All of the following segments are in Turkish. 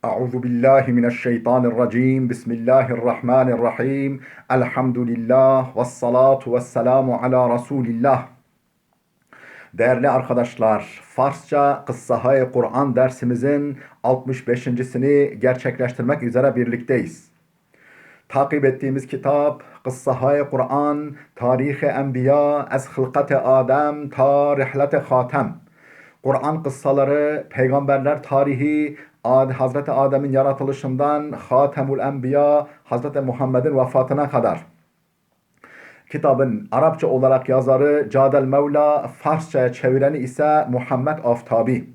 Euzu billahi mineşşeytanirracim. Bismillahirrahmanirrahim. Elhamdülillah ve salatu ve selamu ala Resulillah. Değerli arkadaşlar, Farsça Kıssahı Kur'an dersimizin 65.sini gerçekleştirmek üzere birlikteyiz. Takip ettiğimiz kitap Kıssahı Kur'an, Tarih-i Enbiya, Ez Hılkat-ı Adem, Ta Rihlet-i Hatem. Kur'an kıssaları, peygamberler tarihi, Hazreti Adem'in yaratılışından Hatemul Enbiya, Hazreti Muhammed'in vefatına kadar. Kitabın Arapça olarak yazarı Cadel Mevla, Farsça'ya çevireni ise Muhammed Aftabi.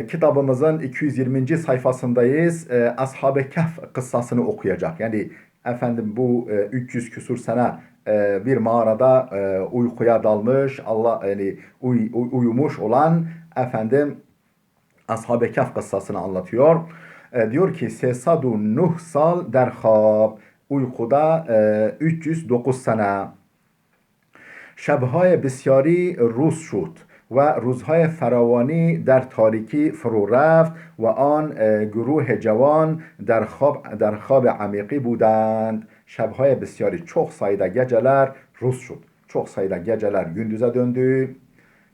Kitabımızın 220. sayfasındayız. Ashab-ı Kehf kıssasını okuyacak. Yani efendim bu 300 küsur sene bir mağarada uykuya dalmış, Allah yani uyumuş olan efendim Ashab-ı Kehf kıssasını anlatıyor. Diyor ki Sesadu Nuh sal derhab, uykuda 309 sene. شب‌های بسیاری روز شد و روزهای فراوانی در تاریکی فرو رفت و آن گروه جوان در خواب عمیقی بودند. Şebhaya besyari, çok sayıda geceler rus şud. Çok sayıda geceler gündüze döndü.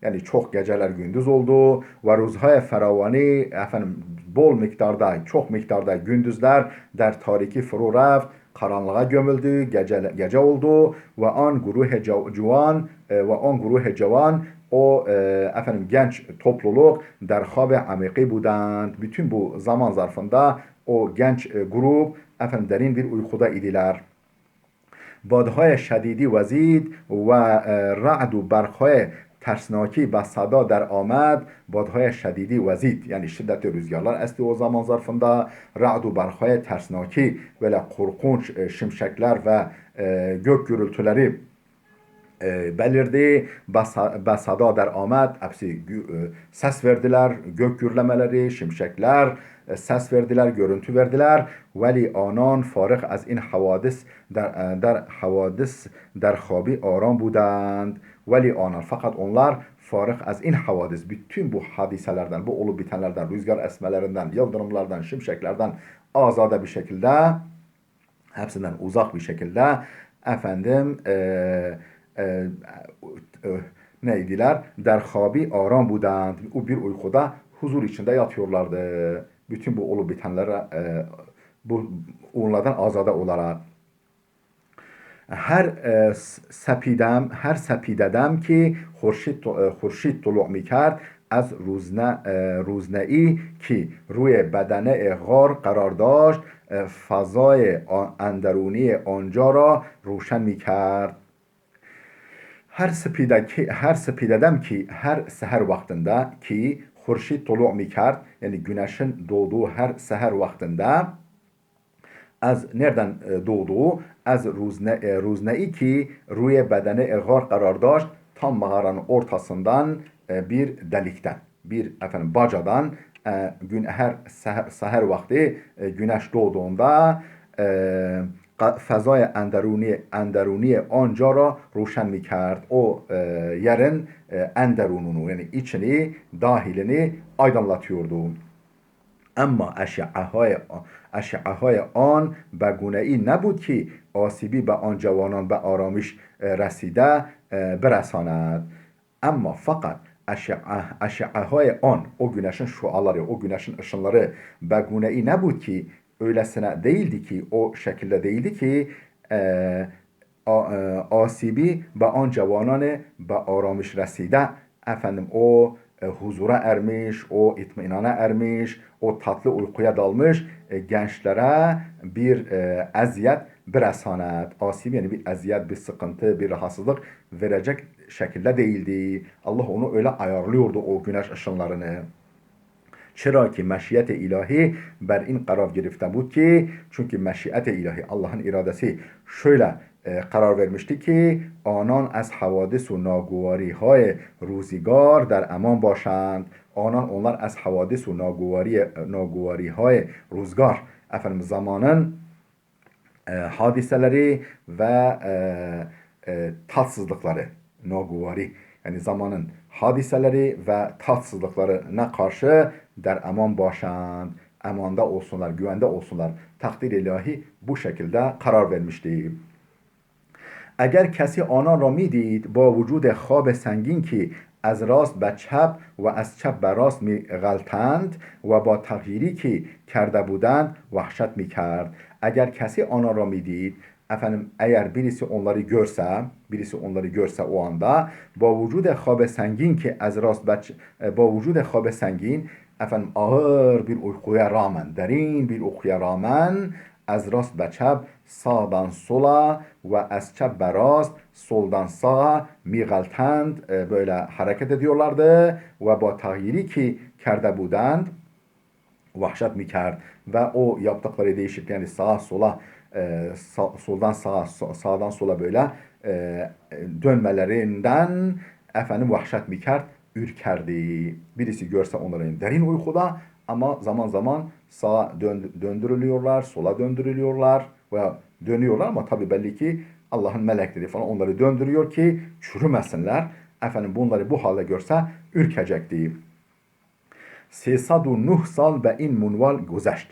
Yani çok geceler gündüz oldu. Ve ruzhaya feravani, efendim bol miktarda, çok miktarda gündüzler der tariki furu reft, karanlığa gömüldü, gece oldu ve an guruhe cuvan ve an guruhe cavan, o efendim genç topluluk der habe amiki budand. Bütün bu zaman zarfında o genç grup efendim derin bir uykuda idiler. بادهای شدیدی وزید و رعد و برقهای ترسناکی به صدا در آمد. بادهای شدیدی وزید یعنی شدت rüzgarlar esti o zaman zarfında. Ra'd و برقهای tersnaki böyle korkunç şimşekler ve gök gürültüleri belirdi. Basada der Ahmet hepsi ses verdiler, gök gürlemeleri, şimşekler ses verdiler, görüntü verdiler. Veli anan farık az in havadis der habi aram budand. Veli anan, fakat onlar farık az in havadis, bütün bu hadiselerden, bu olup bitenlerden, rüzgar esmelerinden, yıldırımlardan, şimşeklerden azade bir şekilde, hepsinden uzak bir şekilde efendim neydiler? Derhabi aram budand. O bir uykuda huzur içinde yatıyorlardı. Bütün bu olup bitenlere bu onlardan azade olarak. Her sepidedem ki خورشید طلوع میکرد از روزنه‌ای که روی بدنه غار قرار داشت فضای اندرونی آنجا را روشن میکرد. Her sepidedem ki her seher vaktinde ki Hurşit tulu' mikard, yani güneşin doğduğu her seher vaktinde az nereden doğduğu az ruzne ki ruye bedene eğar karar daşt, tam mağaranın ortasından bir delikten, bir efendim bacadan her seher vakti güneş doğduğunda fazای اندرونی آنجا را روشن می کرد. O yerin enderununu, yani içini, dahilini aydınlatıyordu. Ama eşyaهای آن به گونه‌ای نبود که آسیبی به آن جوانان به آرامش رسیده برساند. Ama fakat eşyaهای آن, o güneşin şuaları, o güneşin ışınları به گونه‌ای نبود ki, öylesine değildi ki, o şekilde değildi ki asibi be an cavanane be aramış reside, efendim o huzura ermiş, o itminana ermiş, o tatlı uykuya dalmış gençlere bir eziyet beresanet. Asib yani bir eziyet, bir sıkıntı, bir rahatsızlık verecek şekilde değildi. Allah onu öyle ayarlıyordu, o güneş ışınlarını. چرا که مشیت ilahi بر این قرار گرفته بود ki, çünkü meşiyet ilahi, Allah'ın iradesi şöyle karar vermişti ki آنان از حوادث و ناگواری های روزگار در امان باشند. Onlar از حوادث و ناگواری های روزگار, efendim zamanın hadiseleri ve tatsızlıkları, naguvari yani zamanın hadiseleri ve tatsızlıklarına karşı در امان باشند. Amanda olsunlar, güvende olsunlar. Takdir ilahi bu şekilde karar vermişti. اگر کسی آنان را میدید با وجود خواب سنگین که از راست به چپ و از چپ به راست میغلطند و با تغییری که کرده بودند وحشت میکرد. Eğer kesi آنان را میدید efendim eğer birisi onları görse o anda با وجود خواب سنگین که از راست با وجود خواب سنگین efendim ağır bir uykuya rağmen, derin bir uykuya rağmen از راست به چپ sağdan sola ve az çap به راست soldan sağa میغلطند böyle hareket ediyorlardı ve bu tağyiri ki کرده بودند vahşet mikard ve o yaptıkları değişiklik yani sağa sola soldan sağa sağdan sola böyle dönmelerinden efendim vahşet mikard ürkerdi. Birisi görse onların derin uykuda ama zaman zaman sağa döndürülüyorlar, sola döndürülüyorlar ve dönüyorlar ama tabi belli ki Allah'ın melekleri falan onları döndürüyor ki çürümesinler. Efendim bunları bu halde görse ürkecekti. 309 sal به این منوال گذشت.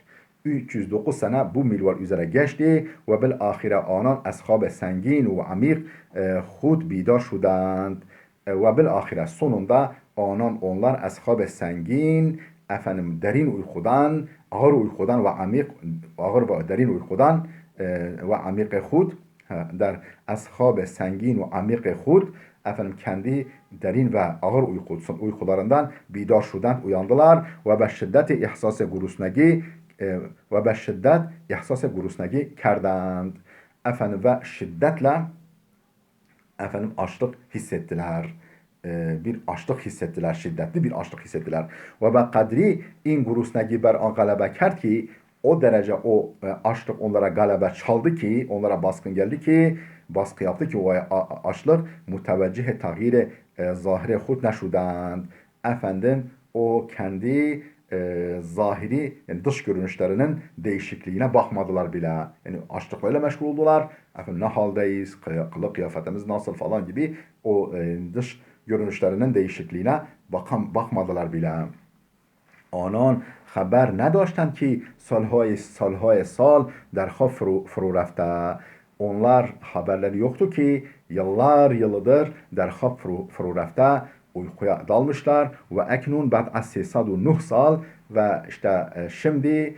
309 sene bu minval üzere geçti ve bil ahire anan ashab sengin ve amik خود بیدار شدند ve bil ahire sonunda onlar ashab sengin efendim derin uykudan ağır uykudan ve amik ağır ve derin uykudan ve amik خود در ashab sengin ve amik خود efendim kendi derin ve ağır uykularından bidar şudent uyandılar ve be şiddet ihsas gurusnagi ve be şiddet ihsas gurusnagi kerdand. Efendim ve şiddetle efendim açlık hissettiler. Bir açlık hissettiler, şiddetli bir açlık hissettiler. Ve be kadri in gurusnagi ber an galebe kerd ki o derece o açlık onlara galebe çaldı ki, onlara baskın geldi ki baskı yaptı ki o açlık müteveccih tağyir zahire hud neşudand. Efendim o kendi zahiri yani dış görünüşlerinin değişikliğine bakmadılar bile. Yani açlıklarıyla meşgul oldular. Efendim ne haldeyiz, kılık kıyafetimiz nasıl falan gibi o dış görünüşlerinin değişikliğine bakmadılar bile. آنان خبر نداشتند که سالهای سال در خواب فرو رفته. Onlar haberleri yoktu ki yıllar yılıdır der خواب فرو رفته uykuya dalmışlar ve eknun ba'd as 309 sal ve işte şimdi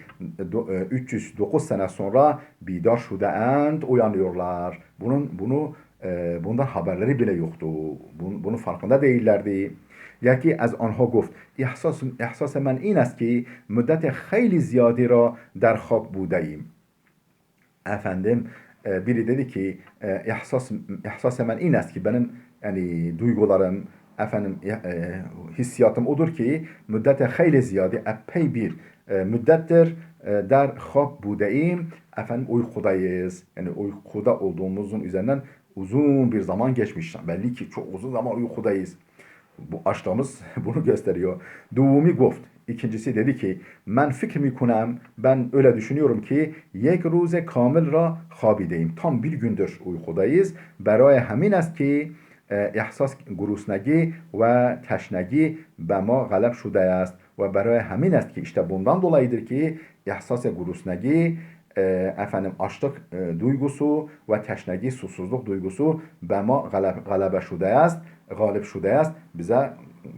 309 sene sonra bidar şudeend uyanıyorlar. Bundan haberleri bile yoktu. Bunun farkında değillerdi. یکی از آنها گفت احساس من این است که مدت خیلی زیادی را در خواب بوده ایم. Efendim biri dedi ki ihsas men in است ki benim yani duygularım efendim hissiyatım odur ki müddete hayli ziyade epey bir müddettir der خواب بوده ایم. Efendim uykudayız. Yani uykuda olduğumuzun üzerinden uzun bir zaman geçmiş. Belli ki çok uzun zaman uykudayız. Bu açlığımız bunu gösteriyor. Duvumi goft. İkincisi dedi ki men fikr mikunam ben öyle düşünüyorum ki yek ruze kamil ra khabideyim. Tam bir gündür uykudayız. Beraya hemin است ki ihsas gurusnagi ve teşnagi be ma galeb şude است ve beraya hemin است ki işte bundan dolayıdır ki ihsas gurusnagi efendim açlık duygusu ve teşnagi susuzluk duygusu be ma galebe şude است galip şude است bize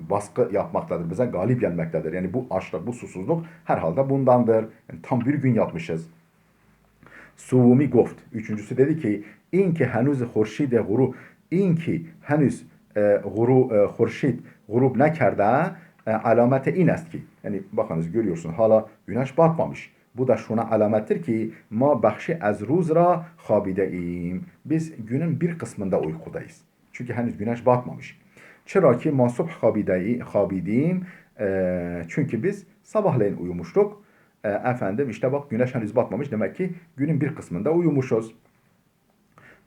baskı yapmaktadır, bize galip gelmektedir. Yani bu açlık, bu susuzluk herhalde bundandır. Yani tam bir gün yatmışız. Suvumi goft. Üçüncüsü dedi ki in ki henüz hurşid guru in ki henüz hurşid gurub nekerde alameti in است ki yani bakınız görüyorsun hala güneş batmamış. Bu da şuna alamettir ki ma bakşi az ruz ra khabideim. Biz günün bir kısmında uykudayız. Çünkü henüz güneş batmamış. Çıra ki masubh khabidiyim. Çünkü biz sabahleyin uyumuştuk. Efendim işte bak güneş henüz batmamış. Demek ki günün bir kısmında uyumuşuz.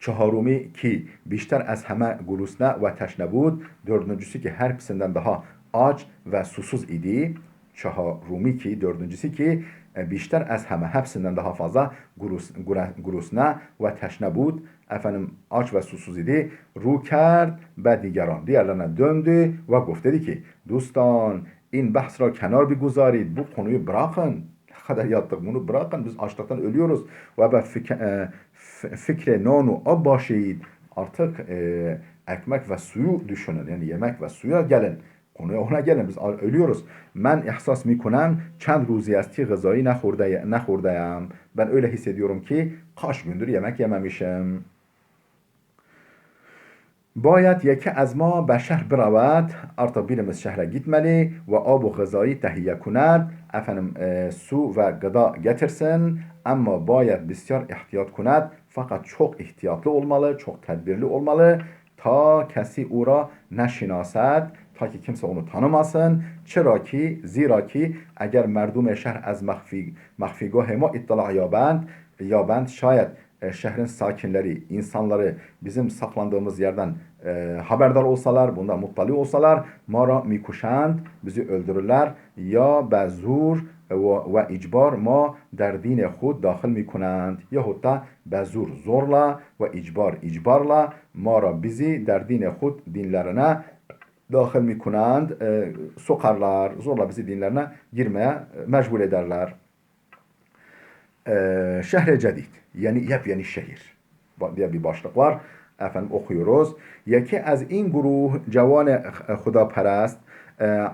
Çaharumi ki bişter az heme gulusne ve teşnebud. Dördüncüsü ki her hepsinden daha aç ve susuz idi. Çaharumi ki dördüncüsü ki bişter az heme hepsinden daha fazla gurusne ve teşnebud. Efendim aç ve susuz idi. Ru kerd be diğerlerine döndü ve guf dedi ki dostan این بحث را کنار بگذارید. Bu konuyu bırakın. Ne kadar yattık bunu bırakın. Biz açlıktan ölüyoruz. Ve fikre nanu ab başlayın. Artık ekmek ve suyu düşünün. Yani yemek ve suya gelin. Konuya ona gelin. Biz ölüyoruz. Ben ihsas mikonam çند روزی است که غذایی نخورده‌ام. Ben öyle hissediyorum ki kaç gündür yemek yememişim. باید یکی از ما به شهر برود. artık birimiz şehre gitmeli ve ab و غذایی تهیه کند. Efendim su ve gıda getirsin. Ama باید بسیار احتیاط کند. Fakat çok ihtiyatlı olmalı, çok tedbirli olmalı. Ta kesi او را نشناسد. Ta ki kimse onu tanımasın. Zira ki eğer merdum şehir az مخفیگاه ما اطلاع yaband şayet şehrin sakinleri, insanları bizim saklandığımız yerden haberdar olsalar, bundan muttali olsalar, mara mikuşand, bizi öldürürler. Ya bezur ve icbar ma der dine khud dahil mikunand. Yahut da bezur zorla ve icbarla mara bizi der dine khud dinlerine dahil mikunand. Sokarlar, zorla bizi dinlerine girmeye mecbur ederler. Şehre cedid, yani yepyeni şehir diye bir başlık var. Efendim okuyoruz. Yeki az in guruh cevan خداپرست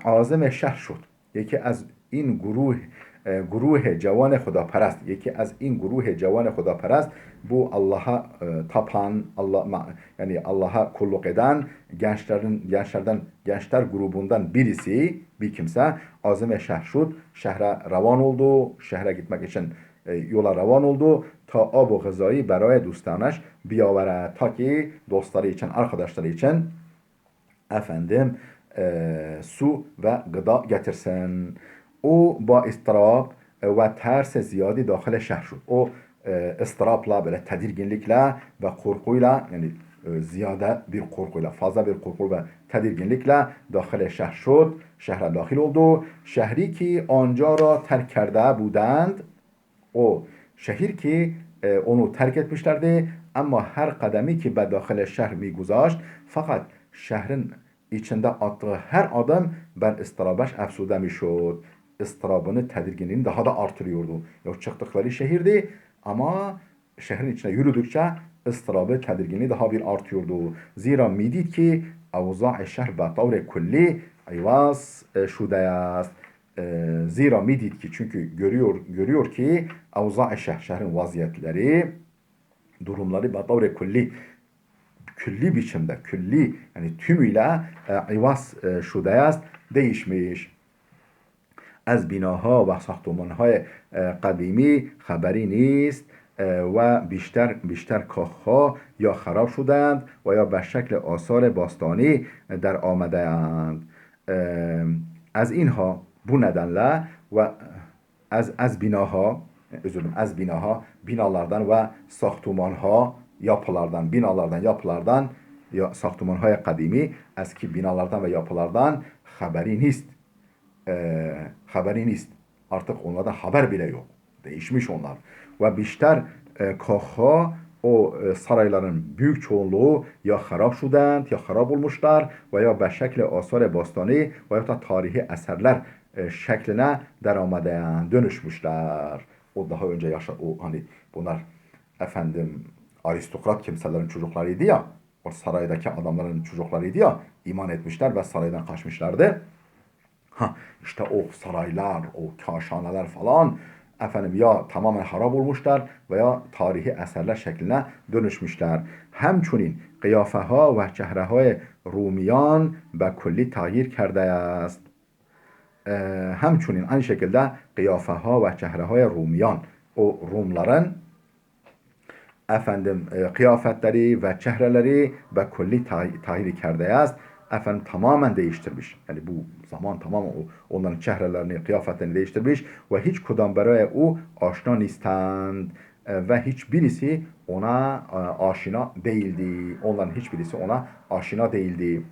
عازم şehir şud. Yeki az in guruh cevan خداپرست. Yeki az in guruh cevan خداپرست bu Allah'a tapan, yani Allah'a kulluk eden gençler grubundan bir kimse azim şehir şud, şehre revan oldu, şehre gitmek için yola revan oldu ta ab و غذایی برای دوستانش بیاورد ta ki dostları için, arkadaşları için efendim su ve gıda getirsin. O ba istirap ve ters ziyadi dahil şehir şud. O ıstırapla, böyle tedirginlikle ve korkuyla, yani ziyade bir korkuyla, fazla bir korku ve tedirginlikle dahil şehir şud, şehre dahil oldu. Şehri ki onca ra terk کرده بودند. O şehir ki onu terk etmişlerdi ama her kademi ki be dahil şehir mi guzashт fakat şehrin içinde attığı her adım ben ıstirabaş efsude mişod. Istirabını, tedirginliğini daha da artırıyordu. Ya çıktıkları şehirdi ama şehrin içine yürüdükçe ıstırabı, tedirginliği daha bir artıyordu. Zira midid ki avza' şehir be tavre kulli ayvaz şude است. Zira midid ki çünkü görüyor ki avza' şehrin vaziyetleri, durumları batavre külli biçimde, yani tümüyle ivaz şude است değişmiş. از بیناها و ساختمانهای قدیمی خبری نیست و بیشتر کاخها یا خراب شدند و یا به شکل آثار باستانی در آمده اند. از اینها bu nedenle ve az binaha binalardan ve sahtumanha yapılardan ya sahtumanhay kadimi eski binalardan ve yapılardan haberi nist. Artık onlardan haber bile yok. Değişmiş onlar. Ve bişter kahha o sarayların büyük çoğunluğu ya harap şudent, ya harap olmuşlar veya be şekli asar bastani veya da tarihi eserler şekline deramaden dönüşmüşler. O daha önce hani bunlar efendim aristokrat kimselerin çocuklarıydı ya, o saraydaki adamların çocuklarıydı ya, iman etmişler ve saraydan kaçmışlardı. İşte o saraylar, o kaşhaneler falan efendim ya tamamen harap olmuşlar veya tarihi eserler şekline dönüşmüşler. Hemçunin kıyafeha ve çehrehay Rumiyan be kulli tağyir کرده است. Hemçunin aynı şekilde kıyafeha ve çehrehay Rumiyan, o Rumların efendim kıyafetleri ve çehreleri be kulli tağyir کرده است. Efendim tamamen değiştirmiş. Yani bu zaman tamamen onların çehrelerini, kıyafetlerini değiştirmiş ve hiç kudan beraya o aşina nistand ve hiçbirisi ona aşina değildi. Onların hiçbirisi ona aşina değildi.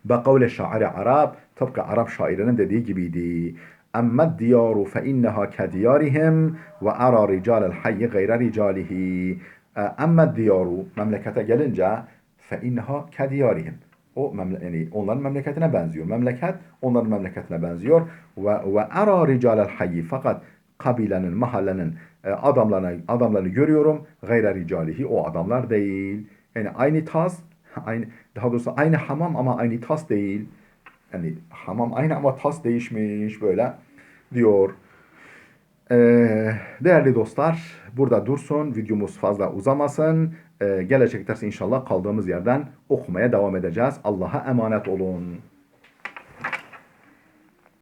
Be kavle şairi Arap, tıpkı Arap şairinin dediği gibiydi. Emmad diyaru fe inneha kediyarihim ve ara ricalel hayy gayre ricalihi. Emmad diyaru, memlekete gelince fe inneha kediyarihim. Yani onların memleketine benziyor. Memleket onların memleketine benziyor. Ve ara ricalel hayyi, fakat kabilenin, mahallenin adamlarını görüyorum. Gayre ricalihi, o adamlar değil. Yani aynı tas, aynı, daha doğrusu aynı hamam ama aynı tas değil. Yani hamam aynı ama tas değişmiş böyle diyor. Değerli dostlar, burada dursun. Videomuz fazla uzamasın. Gelecek ders inşallah kaldığımız yerden okumaya devam edeceğiz. Allah'a emanet olun.